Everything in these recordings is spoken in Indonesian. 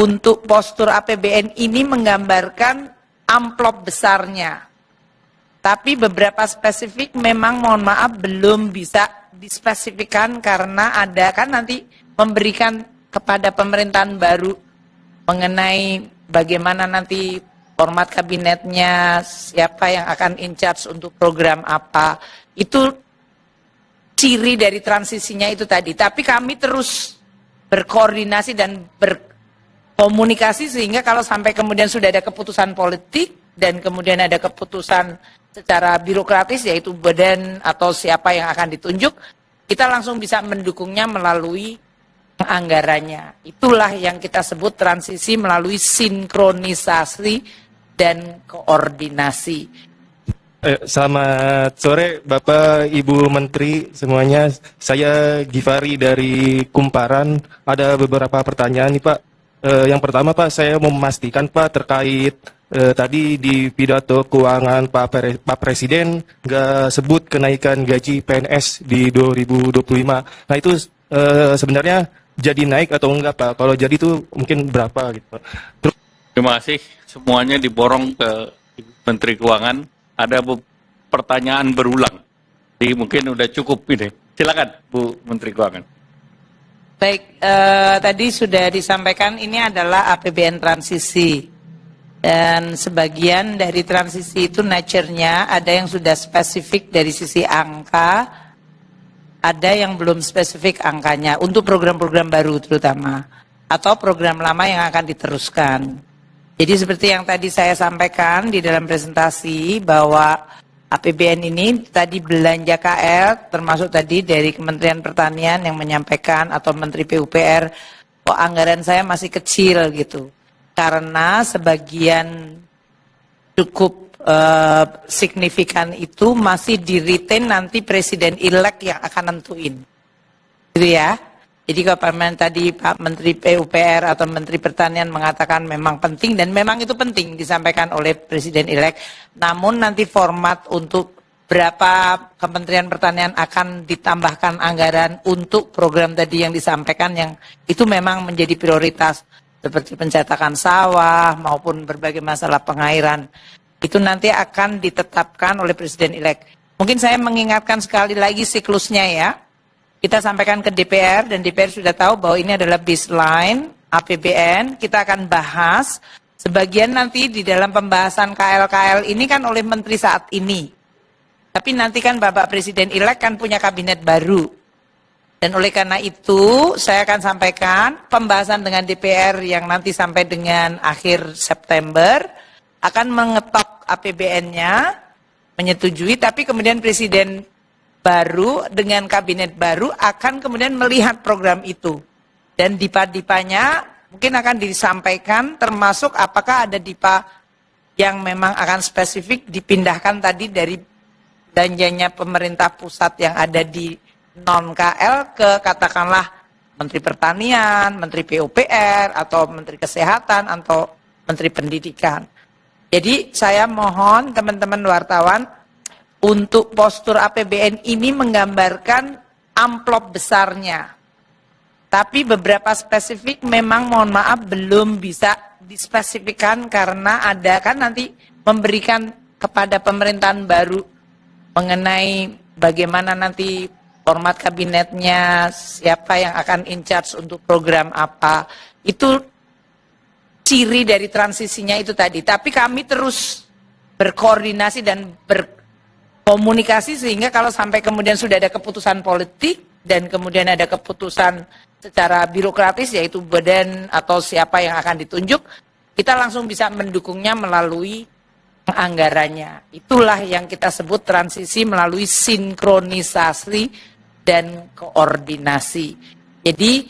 untuk postur APBN ini menggambarkan amplop besarnya. Tapi beberapa spesifik memang mohon maaf belum bisa dispesifikkan karena ada kan nanti memberikan kepada pemerintahan baru mengenai bagaimana nanti format kabinetnya, siapa yang akan in charge untuk program apa. Itu ciri dari transisinya itu tadi. Tapi kami terus berkoordinasi dan berkomunikasi sehingga kalau sampai kemudian sudah ada keputusan politik dan kemudian ada keputusan secara birokratis yaitu badan atau siapa yang akan ditunjuk, kita langsung bisa mendukungnya melalui anggarannya. Itulah yang kita sebut transisi melalui sinkronisasi dan koordinasi. Selamat sore Bapak Ibu Menteri semuanya. Saya Givari dari Kumparan. Ada beberapa pertanyaan nih Pak. Yang pertama Pak, saya mau memastikan Pak terkait tadi di pidato keuangan Pak Presiden nggak sebut kenaikan gaji PNS di 2025. Nah itu sebenarnya jadi naik atau enggak Pak? Kalau jadi itu mungkin berapa gitu Pak? Terima kasih. Semuanya diborong ke Menteri Keuangan. Ada pertanyaan berulang. Jadi mungkin udah cukup ini. Silakan Bu Menteri Keuangan. Baik, tadi sudah disampaikan ini adalah APBN transisi. Dan sebagian dari transisi itu nature-nya ada yang sudah spesifik dari sisi angka, ada yang belum spesifik angkanya untuk program-program baru terutama. Atau program lama yang akan diteruskan. Jadi seperti yang tadi saya sampaikan di dalam presentasi bahwa APBN ini tadi belanja KL termasuk tadi dari Kementerian Pertanian yang menyampaikan atau Menteri PUPR kok anggaran saya masih kecil gitu. Karena sebagian cukup signifikan itu masih di-retain nanti Presiden-elect yang akan nentuin. Gitu ya. Jadi kalau tadi Pak Menteri PUPR atau Menteri Pertanian mengatakan memang penting dan memang itu penting disampaikan oleh Presiden-elect. Namun nanti format untuk berapa Kementerian Pertanian akan ditambahkan anggaran untuk program tadi yang disampaikan yang itu memang menjadi prioritas seperti pencetakan sawah maupun berbagai masalah pengairan. Itu nanti akan ditetapkan oleh Presiden-elect. Mungkin saya mengingatkan sekali lagi siklusnya ya. Kita sampaikan ke DPR dan DPR sudah tahu bahwa ini adalah baseline APBN. Kita akan bahas sebagian nanti di dalam pembahasan KL-KL ini kan oleh menteri saat ini. Tapi nanti kan Bapak Presiden-elect kan punya kabinet baru. Dan oleh karena itu saya akan sampaikan pembahasan dengan DPR yang nanti sampai dengan akhir September akan mengetok APBN-nya, menyetujui, tapi kemudian Presiden baru dengan kabinet baru akan kemudian melihat program itu. Dan dipa-dipanya mungkin akan disampaikan termasuk apakah ada dipa yang memang akan spesifik dipindahkan tadi dari belanjanya pemerintah pusat yang ada di non-KL ke katakanlah Menteri Pertanian, Menteri PUPR, atau Menteri Kesehatan, atau Menteri Pendidikan. Jadi saya mohon teman-teman wartawan untuk postur APBN ini menggambarkan amplop besarnya. Tapi beberapa spesifik memang mohon maaf belum bisa dispesifikkan karena ada kan nanti memberikan kepada pemerintahan baru mengenai bagaimana nanti format kabinetnya, siapa yang akan in charge untuk program apa. Itu ciri dari transisinya itu tadi. Tapi kami terus berkoordinasi dan komunikasi sehingga kalau sampai kemudian sudah ada keputusan politik dan kemudian ada keputusan secara birokratis yaitu badan atau siapa yang akan ditunjuk, kita langsung bisa mendukungnya melalui anggarannya. Itulah yang kita sebut transisi melalui sinkronisasi dan koordinasi. Jadi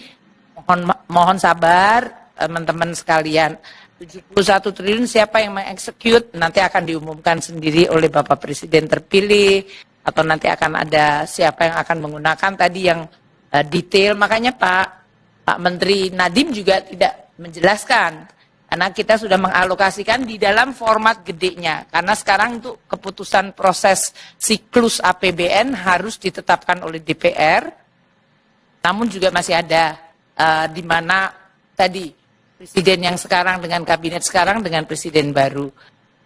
mohon sabar teman-teman sekalian. 71 triliun siapa yang mengeksekut nanti akan diumumkan sendiri oleh Bapak Presiden terpilih atau nanti akan ada siapa yang akan menggunakan tadi yang detail. Makanya Pak Menteri Nadiem juga tidak menjelaskan karena kita sudah mengalokasikan di dalam format gedenya karena sekarang itu keputusan proses siklus APBN harus ditetapkan oleh DPR namun juga masih ada di mana tadi presiden yang sekarang dengan kabinet sekarang dengan presiden baru.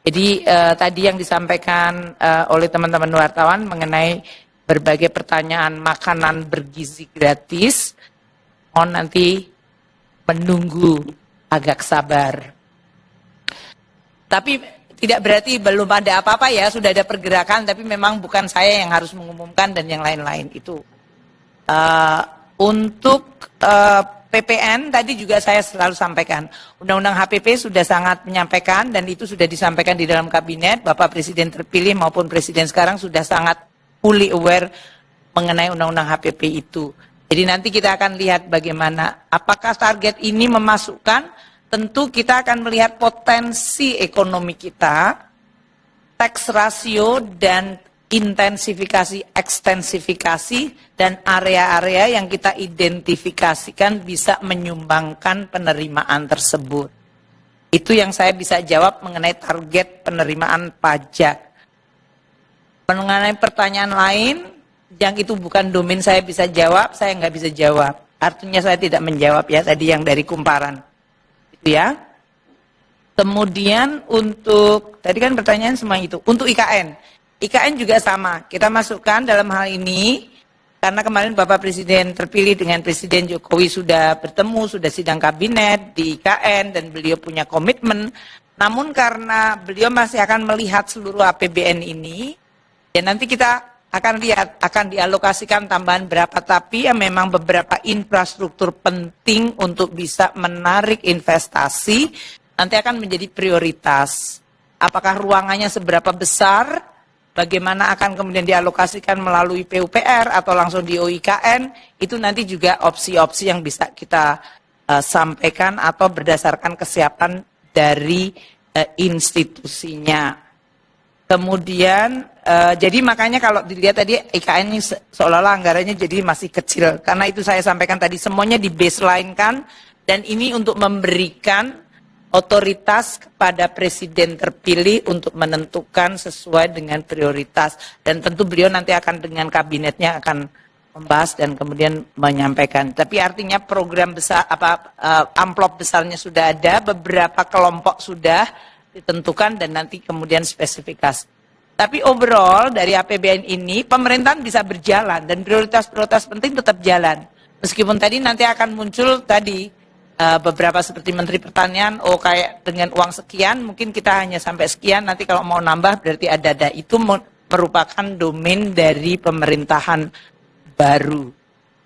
Jadi tadi yang disampaikan oleh teman-teman wartawan mengenai berbagai pertanyaan makanan bergizi gratis, mohon nanti menunggu agak sabar. Tapi tidak berarti belum ada apa-apa ya, sudah ada pergerakan, tapi memang bukan saya yang harus mengumumkan dan yang lain-lain itu. Untuk PPN tadi juga saya selalu sampaikan, Undang-Undang HPP sudah sangat menyampaikan dan itu sudah disampaikan di dalam kabinet, Bapak Presiden terpilih maupun Presiden sekarang sudah sangat fully aware mengenai Undang-Undang HPP itu. Jadi nanti kita akan lihat bagaimana, apakah target ini memasukkan. Tentu kita akan melihat potensi ekonomi kita, tax ratio dan intensifikasi, ekstensifikasi, dan area-area yang kita identifikasikan bisa menyumbangkan penerimaan tersebut. Itu yang saya bisa jawab mengenai target penerimaan pajak. Mengenai pertanyaan lain, yang itu bukan domain saya bisa jawab, saya nggak bisa jawab. Artinya saya tidak menjawab ya tadi yang dari Kumparan. Ya. Kemudian untuk tadi kan pertanyaan semua itu untuk IKN juga sama, kita masukkan dalam hal ini karena kemarin Bapak Presiden terpilih dengan Presiden Jokowi sudah bertemu, sudah sidang kabinet di IKN dan beliau punya komitmen. Namun karena beliau masih akan melihat seluruh APBN ini, ya nanti kita akan lihat, akan dialokasikan tambahan berapa, tapi ya memang beberapa infrastruktur penting untuk bisa menarik investasi, nanti akan menjadi prioritas. Apakah ruangannya seberapa besar, bagaimana akan kemudian dialokasikan melalui PUPR atau langsung di OIKN, itu nanti juga opsi-opsi yang bisa kita sampaikan atau berdasarkan kesiapan dari institusinya. Kemudian, jadi makanya kalau dilihat tadi IKN ini seolah-olah anggarannya jadi masih kecil. Karena itu saya sampaikan tadi semuanya di baseline kan. Dan ini untuk memberikan otoritas kepada presiden terpilih untuk menentukan sesuai dengan prioritas. Dan tentu beliau nanti akan dengan kabinetnya akan membahas dan kemudian menyampaikan. Tapi artinya program besar, amplop besarnya sudah ada, beberapa kelompok sudah ditentukan dan nanti kemudian spesifikasi. Tapi overall dari APBN ini pemerintahan bisa berjalan dan prioritas-prioritas penting tetap jalan. Meskipun tadi nanti akan muncul tadi beberapa seperti Menteri Pertanian, oh kayak dengan uang sekian mungkin kita hanya sampai sekian, nanti kalau mau nambah berarti ada. Itu merupakan domain dari pemerintahan baru.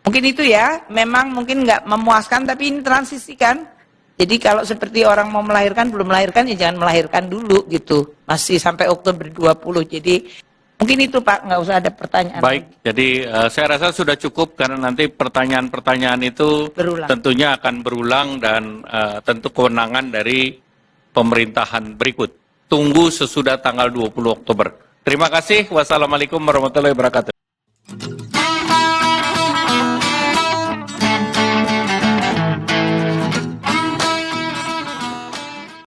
Mungkin itu ya, memang mungkin nggak memuaskan tapi ini transisi kan. Jadi kalau seperti orang mau melahirkan, belum melahirkan ya jangan melahirkan dulu gitu. Masih sampai Oktober 20. Jadi mungkin itu Pak, nggak usah ada pertanyaan. Baik, jadi saya rasa sudah cukup karena nanti pertanyaan-pertanyaan itu berulang. Tentunya akan berulang dan tentu kewenangan dari pemerintahan berikut. Tunggu sesudah tanggal 20 Oktober. Terima kasih. Wassalamualaikum warahmatullahi wabarakatuh.